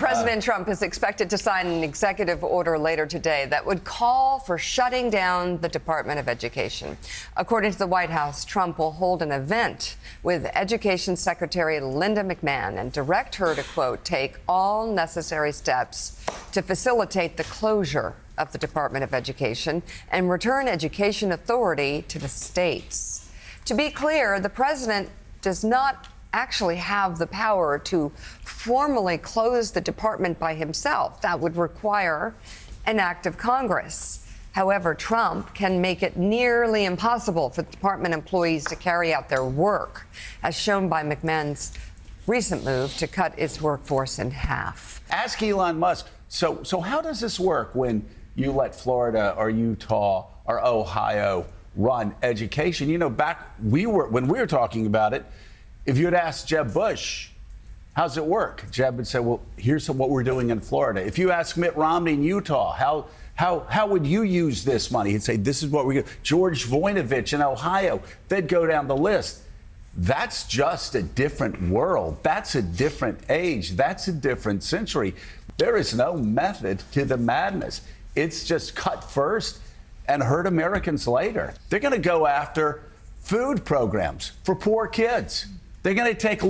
President Trump is expected to sign an executive order later today that would call for shutting down the Department of Education. According to the White House, Trump will hold an event with Education Secretary Linda McMahon and direct her to, quote, take all necessary steps to facilitate the closure of the Department of Education and return education authority to the states. To be clear, the president does not actually have the power to formally close the department by himself. That would require an act of Congress. However, Trump can make it nearly impossible for department employees to carry out their work, as shown by McMahon's recent move to cut its workforce in half. Ask Elon Musk. So how does this work when you let Florida or Utah or Ohio run education? You know, when we were talking about it, if you had asked Jeb Bush, how's it work? Jeb would say, well, here's what we're doing in Florida. If you ask Mitt Romney in Utah, how would you use this money? He'd say, this is what we're doing. George Voinovich in Ohio, they'd go down the list. That's just a different world. That's a different age. That's a different century. There is no method to the madness. It's just cut first and hurt Americans later. They're going to go after food programs for poor kids. They're going to take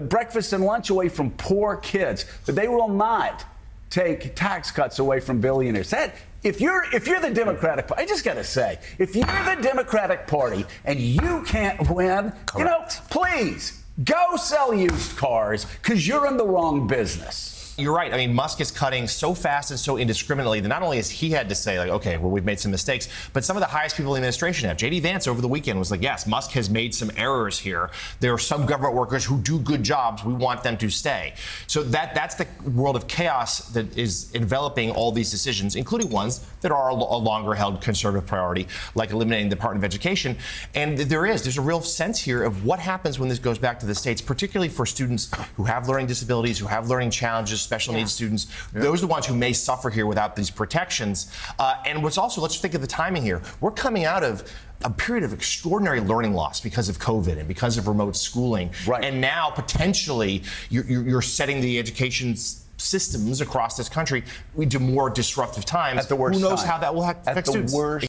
breakfast and lunch away from poor kids, but they will not take tax cuts away from billionaires. If you're the Democratic Party, I just got to say, if you're the Democratic Party and you can't win, Correct. you know, please go sell used cars because you're in the wrong business. You're right. I mean, Musk is cutting so fast and so indiscriminately that not only has he had to say, like, okay, well, we've made some mistakes, but some of the highest people in the administration have. J.D. Vance over the weekend was like, yes, Musk has made some errors here. There are some government workers who do good jobs. We want them to stay. So that's the world of chaos that is enveloping all these decisions, including ones that are a longer held conservative priority, like eliminating the Department of Education. And there's a real sense here of what happens when this goes back to the states, particularly for students who have learning disabilities, who have learning challenges, special needs students. Those are the ones who may suffer here without these protections. And what's also, let's think of the timing here. We're coming out of a period of extraordinary learning loss because of COVID and because of remote schooling. Right. And now potentially you're setting the education systems across this country into more disruptive times. At the worst Who knows time. how that will affect students? At the worst